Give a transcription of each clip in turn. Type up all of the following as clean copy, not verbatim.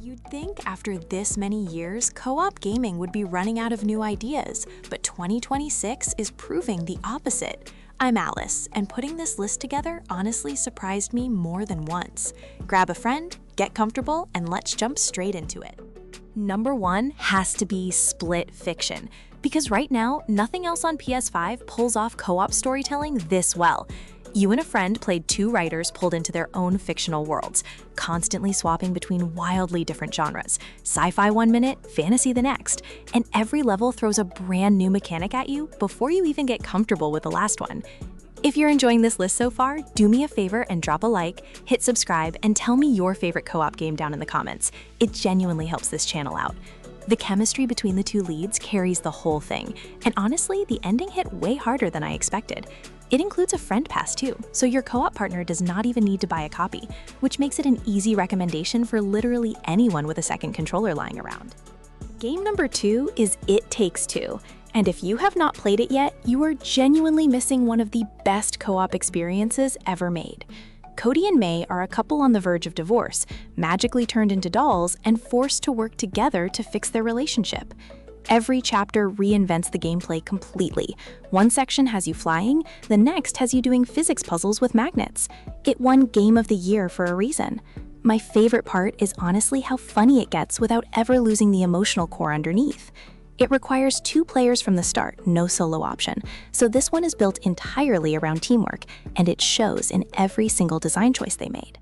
You'd think after this many years, co-op gaming would be running out of new ideas, but 2026 is proving the opposite. I'm Alice, and putting this list together honestly surprised me more than once. Grab a friend, get comfortable, and let's jump straight into it. Number 1 has to be split fiction, because right now, nothing else on PS5 pulls off co-op storytelling this well. You and a friend played 2 writers pulled into their own fictional worlds, constantly swapping between wildly different genres. Sci-fi 1 minute, fantasy the next, and every level throws a brand new mechanic at you before you even get comfortable with the last one. If you're enjoying this list so far, do me a favor and drop a like, hit subscribe, and tell me your favorite co-op game down in the comments. It genuinely helps this channel out. The chemistry between the 2 leads carries the whole thing, and honestly, the ending hit way harder than I expected. It includes a friend pass too, so your co-op partner does not even need to buy a copy, which makes it an easy recommendation for literally anyone with a second controller lying around. Game number 2 is It Takes Two, and if you have not played it yet, you are genuinely missing one of the best co-op experiences ever made. Cody and May are a couple on the verge of divorce, magically turned into dolls, and forced to work together to fix their relationship. Every chapter reinvents the gameplay completely. One section has you flying, the next has you doing physics puzzles with magnets. It won Game of the Year for a reason. My favorite part is honestly how funny it gets without ever losing the emotional core underneath. It requires 2 players from the start, no solo option, so this one is built entirely around teamwork, and it shows in every single design choice they made.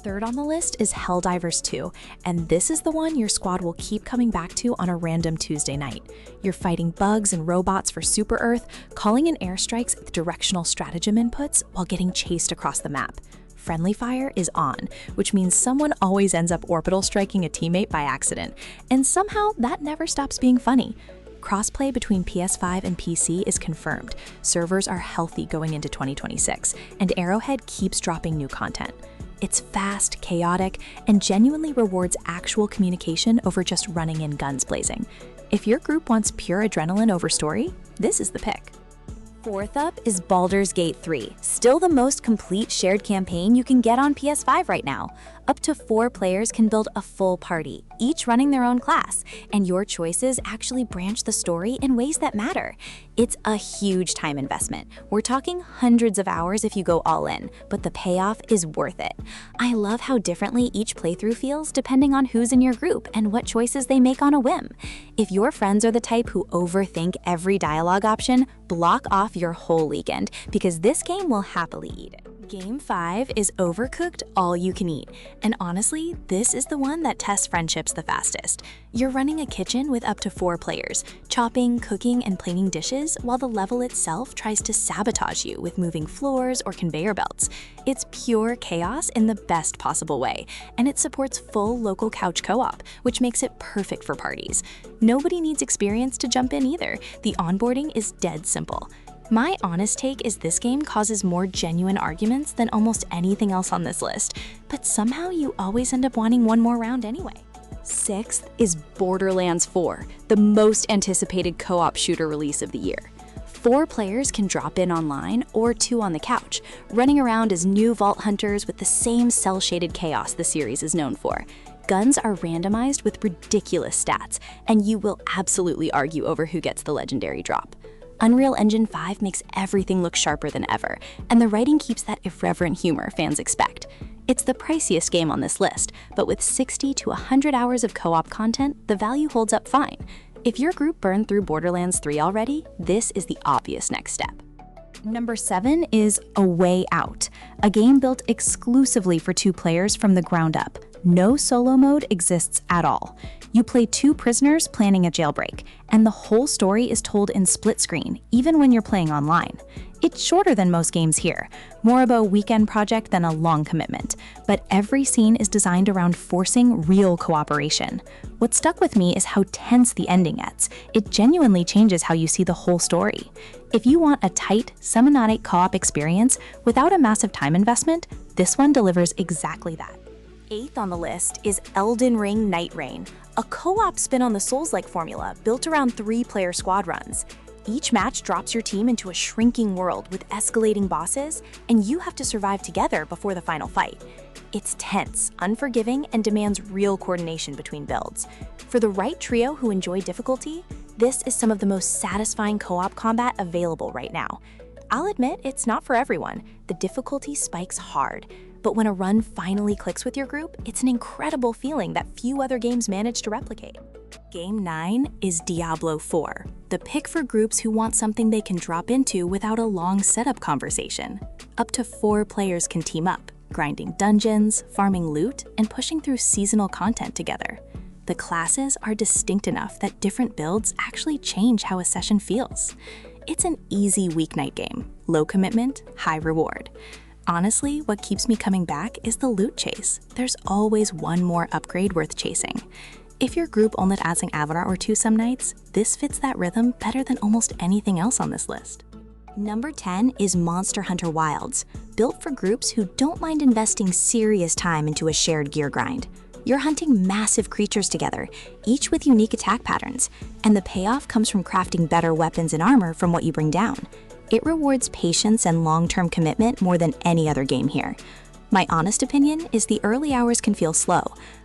Third on the list is Helldivers 2, and this is the one your squad will keep coming back to on a random Tuesday night. You're fighting bugs and robots for Super Earth, calling in airstrikes with directional stratagem inputs while getting chased across the map. Friendly fire is on, which means someone always ends up orbital striking a teammate by accident, and somehow that never stops being funny. Crossplay between PS5 and PC is confirmed, servers are healthy going into 2026, and Arrowhead keeps dropping new content. It's fast, chaotic, and genuinely rewards actual communication over just running in guns blazing. If your group wants pure adrenaline over story, this is the pick. Fourth up is Baldur's Gate 3, still the most complete shared campaign you can get on PS5 right now. Up to 4 players can build a full party, each running their own class, and your choices actually branch the story in ways that matter. It's a huge time investment. We're talking hundreds of hours if you go all in, but the payoff is worth it. I love how differently each playthrough feels depending on who's in your group and what choices they make on a whim. If your friends are the type who overthink every dialogue option, block off your whole weekend, because this game will happily eat it. Game 5 is Overcooked All You Can Eat, and honestly, this is the one that tests friendships the fastest. You're running a kitchen with up to 4 players, chopping, cooking, and plating dishes while the level itself tries to sabotage you with moving floors or conveyor belts. It's pure chaos in the best possible way, and it supports full local couch co-op, which makes it perfect for parties. Nobody needs experience to jump in either. The onboarding is dead simple. My honest take is this game causes more genuine arguments than almost anything else on this list, but somehow you always end up wanting one more round anyway. Sixth is Borderlands 4, the most anticipated co-op shooter release of the year. 4 players can drop in online or 2 on the couch, running around as new vault hunters with the same cel-shaded chaos the series is known for. Guns are randomized with ridiculous stats, and you will absolutely argue over who gets the legendary drop. Unreal Engine 5 makes everything look sharper than ever, and the writing keeps that irreverent humor fans expect. It's the priciest game on this list, but with 60 to 100 hours of co-op content, the value holds up fine. If your group burned through Borderlands 3 already, this is the obvious next step. Number 7 is A Way Out, a game built exclusively for 2 players from the ground up. No solo mode exists at all. You play 2 prisoners planning a jailbreak, and the whole story is told in split screen, even when you're playing online. It's shorter than most games here, more of a weekend project than a long commitment, but every scene is designed around forcing real cooperation. What stuck with me is how tense the ending gets. It genuinely changes how you see the whole story. If you want a tight, cinematic co-op experience without a massive time investment, this one delivers exactly that. 8th on the list is Elden Ring Nightreign, a co-op spin on the Souls-like formula built around 3-player squad runs. Each match drops your team into a shrinking world with escalating bosses, and you have to survive together before the final fight. It's tense, unforgiving, and demands real coordination between builds. For the right trio who enjoy difficulty, this is some of the most satisfying co-op combat available right now. I'll admit it's not for everyone. The difficulty spikes hard, but when a run finally clicks with your group, it's an incredible feeling that few other games manage to replicate. Game 9 is Diablo IV, the pick for groups who want something they can drop into without a long setup conversation. Up to 4 players can team up, grinding dungeons, farming loot, and pushing through seasonal content together. The classes are distinct enough that different builds actually change how a session feels. It's an easy weeknight game, low commitment, high reward. Honestly, what keeps me coming back is the loot chase. There's always one more upgrade worth chasing. If your group only adds an avatar or 2 some nights, this fits that rhythm better than almost anything else on this list. Number 10 is Monster Hunter Wilds, built for groups who don't mind investing serious time into a shared gear grind. You're hunting massive creatures together, each with unique attack patterns, and the payoff comes from crafting better weapons and armor from what you bring down. It rewards patience and long-term commitment more than any other game here. My honest opinion is the early hours can feel slow,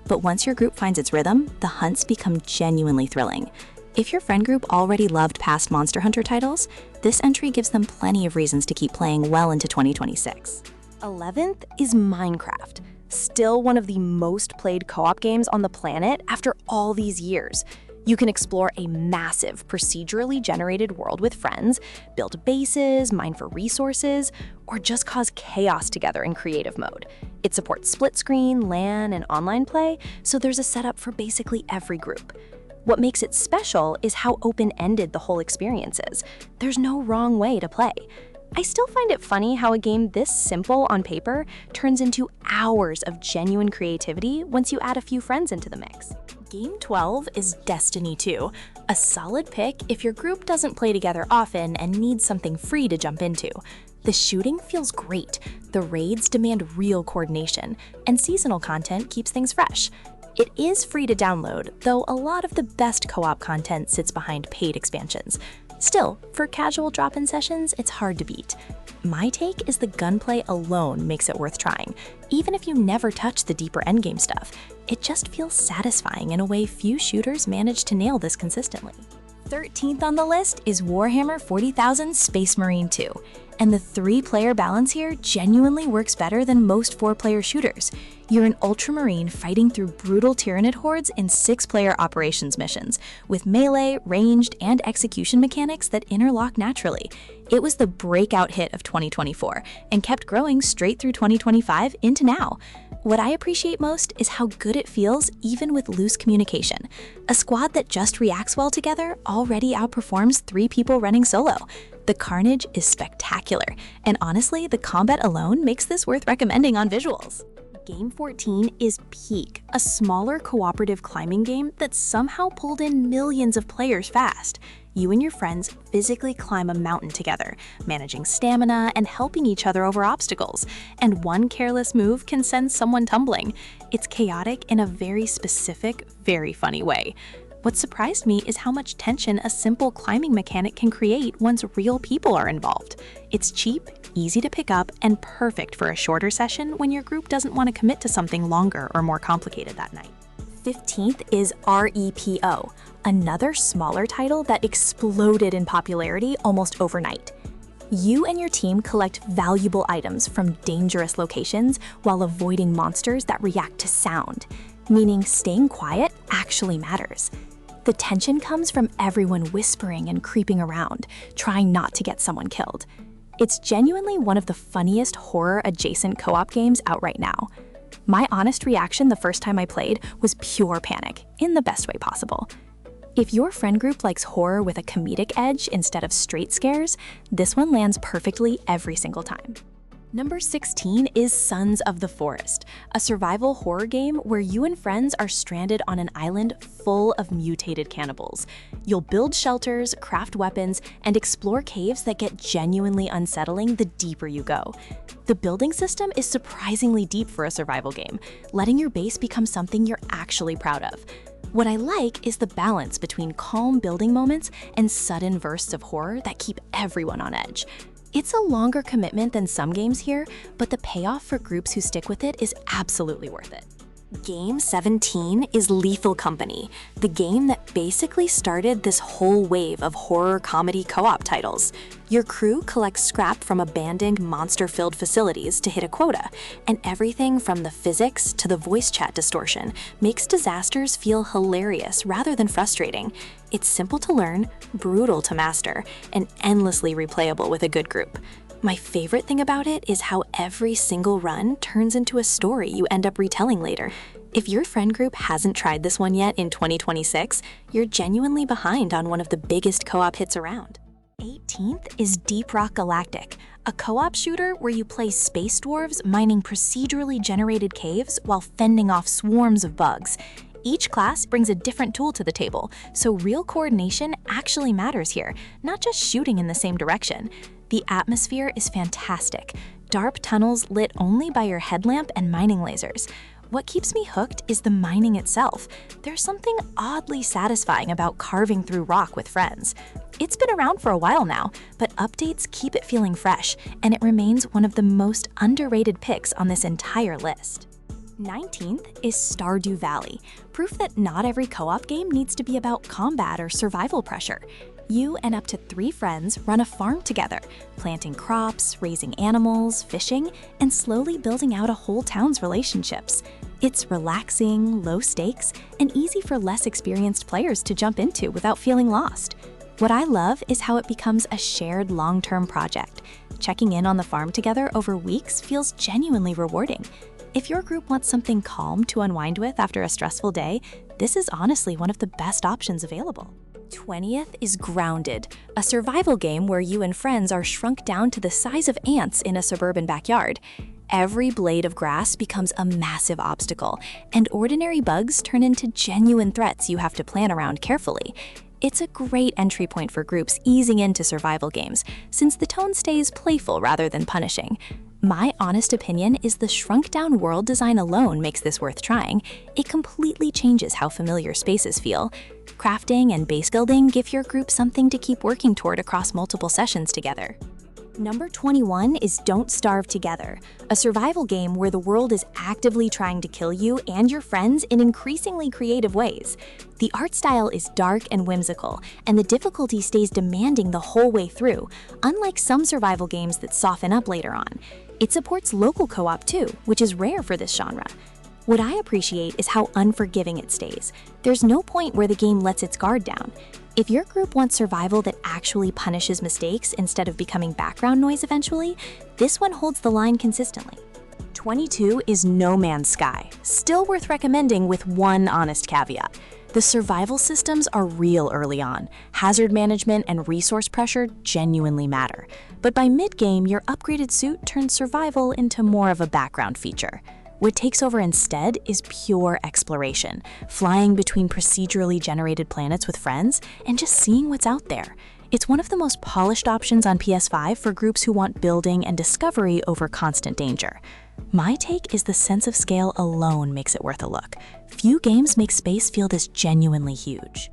but once your group finds its rhythm, the hunts become genuinely thrilling. If your friend group already loved past Monster Hunter titles, this entry gives them plenty of reasons to keep playing well into 2026. 11th is Minecraft. Still one of the most played co-op games on the planet after all these years. You can explore a massive, procedurally generated world with friends, build bases, mine for resources, or just cause chaos together in creative mode. It supports split screen, LAN, and online play, so there's a setup for basically every group. What makes it special is how open-ended the whole experience is. There's no wrong way to play. I still find it funny how a game this simple on paper turns into hours of genuine creativity once you add a few friends into the mix. Game 12 is Destiny 2, a solid pick if your group doesn't play together often and needs something free to jump into. The shooting feels great, the raids demand real coordination, and seasonal content keeps things fresh. It is free to download, though a lot of the best co-op content sits behind paid expansions. Still, for casual drop-in sessions, it's hard to beat. My take is the gunplay alone makes it worth trying. Even if you never touch the deeper endgame stuff, it just feels satisfying in a way few shooters manage to nail this consistently. 13th on the list is Warhammer 40,000 Space Marine 2, and the 3-player balance here genuinely works better than most 4-player shooters. You're an ultramarine fighting through brutal Tyranid hordes in 6-player operations missions, with melee, ranged, and execution mechanics that interlock naturally. It was the breakout hit of 2024, and kept growing straight through 2025 into now. What I appreciate most is how good it feels even with loose communication. A squad that just reacts well together already outperforms 3 people running solo. The carnage is spectacular, and honestly, the combat alone makes this worth recommending on visuals. Game 14 is Peak, a smaller cooperative climbing game that somehow pulled in millions of players fast. You and your friends physically climb a mountain together, managing stamina and helping each other over obstacles, and one careless move can send someone tumbling. It's chaotic in a very specific, very funny way. What surprised me is how much tension a simple climbing mechanic can create once real people are involved. It's cheap, easy to pick up, and perfect for a shorter session when your group doesn't want to commit to something longer or more complicated that night. 15th is R.E.P.O, another smaller title that exploded in popularity almost overnight. You and your team collect valuable items from dangerous locations while avoiding monsters that react to sound, meaning staying quiet actually matters. The tension comes from everyone whispering and creeping around, trying not to get someone killed. It's genuinely one of the funniest horror-adjacent co-op games out right now. My honest reaction the first time I played was pure panic, in the best way possible. If your friend group likes horror with a comedic edge instead of straight scares, this one lands perfectly every single time. Number 16 is Sons of the Forest, a survival horror game where you and friends are stranded on an island full of mutated cannibals. You'll build shelters, craft weapons, and explore caves that get genuinely unsettling the deeper you go. The building system is surprisingly deep for a survival game, letting your base become something you're actually proud of. What I like is the balance between calm building moments and sudden bursts of horror that keep everyone on edge. It's a longer commitment than some games here, but the payoff for groups who stick with it is absolutely worth it. Game 17 is Lethal Company, the game that basically started this whole wave of horror comedy co-op titles. Your crew collects scrap from abandoned monster-filled facilities to hit a quota, and everything from the physics to the voice chat distortion makes disasters feel hilarious rather than frustrating. It's simple to learn, brutal to master, and endlessly replayable with a good group. My favorite thing about it is how every single run turns into a story you end up retelling later. If your friend group hasn't tried this one yet in 2026, you're genuinely behind on one of the biggest co-op hits around. 18th is Deep Rock Galactic, a co-op shooter where you play space dwarves mining procedurally generated caves while fending off swarms of bugs. Each class brings a different tool to the table, so real coordination actually matters here, not just shooting in the same direction. The atmosphere is fantastic. Dark tunnels lit only by your headlamp and mining lasers. What keeps me hooked is the mining itself. There's something oddly satisfying about carving through rock with friends. It's been around for a while now, but updates keep it feeling fresh, and it remains one of the most underrated picks on this entire list. 19th is Stardew Valley, proof that not every co-op game needs to be about combat or survival pressure. You and up to 3 friends run a farm together, planting crops, raising animals, fishing, and slowly building out a whole town's relationships. It's relaxing, low stakes, and easy for less experienced players to jump into without feeling lost. What I love is how it becomes a shared long-term project. Checking in on the farm together over weeks feels genuinely rewarding. If your group wants something calm to unwind with after a stressful day, this is honestly one of the best options available. 20th is Grounded, a survival game where you and friends are shrunk down to the size of ants in a suburban backyard. Every blade of grass becomes a massive obstacle, and ordinary bugs turn into genuine threats you have to plan around carefully. It's a great entry point for groups easing into survival games, since the tone stays playful rather than punishing. My honest opinion is the shrunk-down world design alone makes this worth trying. It completely changes how familiar spaces feel. Crafting and base building give your group something to keep working toward across multiple sessions together. Number 21 is Don't Starve Together, a survival game where the world is actively trying to kill you and your friends in increasingly creative ways. The art style is dark and whimsical, and the difficulty stays demanding the whole way through, unlike some survival games that soften up later on. It supports local co-op too, which is rare for this genre. What I appreciate is how unforgiving it stays. There's no point where the game lets its guard down. If your group wants survival that actually punishes mistakes instead of becoming background noise eventually, this one holds the line consistently. 22 is No Man's Sky, still worth recommending with one honest caveat. The survival systems are real early on. Hazard management and resource pressure genuinely matter. But by mid-game, your upgraded suit turns survival into more of a background feature. What takes over instead is pure exploration, flying between procedurally generated planets with friends and just seeing what's out there. It's one of the most polished options on PS5 for groups who want building and discovery over constant danger. My take is the sense of scale alone makes it worth a look. Few games make space feel this genuinely huge.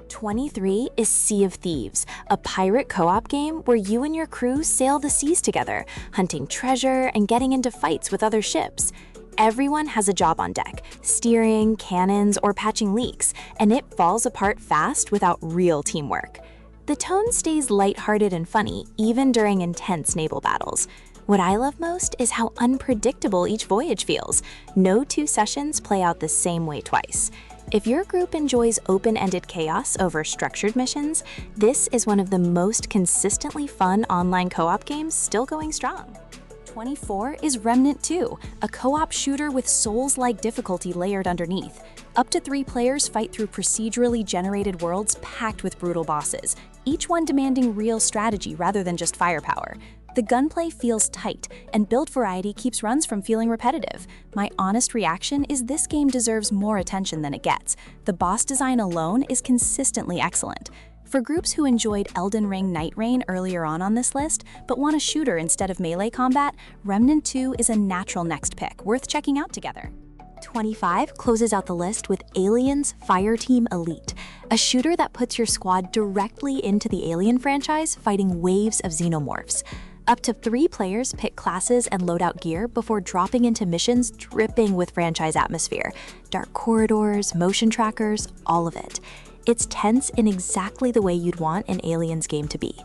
23 is Sea of Thieves, a pirate co-op game where you and your crew sail the seas together, hunting treasure and getting into fights with other ships. Everyone has a job on deck, steering, cannons, or patching leaks, and it falls apart fast without real teamwork. The tone stays lighthearted and funny, even during intense naval battles. What I love most is how unpredictable each voyage feels. No 2 sessions play out the same way twice. If your group enjoys open-ended chaos over structured missions, this is one of the most consistently fun online co-op games still going strong. 24 is Remnant II, a co-op shooter with Souls-like difficulty layered underneath. Up to 3 players fight through procedurally generated worlds packed with brutal bosses, each one demanding real strategy rather than just firepower. The gunplay feels tight, and build variety keeps runs from feeling repetitive. My honest reaction is this game deserves more attention than it gets. The boss design alone is consistently excellent. For groups who enjoyed Elden Ring Nightreign earlier on this list, but want a shooter instead of melee combat, Remnant II is a natural next pick, worth checking out together. 25 closes out the list with Alien's Fireteam Elite, a shooter that puts your squad directly into the Alien franchise fighting waves of xenomorphs. Up to 3 players pick classes and loadout gear before dropping into missions dripping with franchise atmosphere. Dark corridors, motion trackers, all of it. It's tense in exactly the way you'd want an Aliens game to be.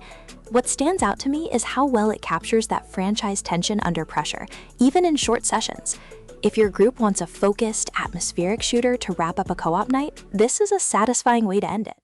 What stands out to me is how well it captures that franchise tension under pressure, even in short sessions. If your group wants a focused, atmospheric shooter to wrap up a co-op night, this is a satisfying way to end it.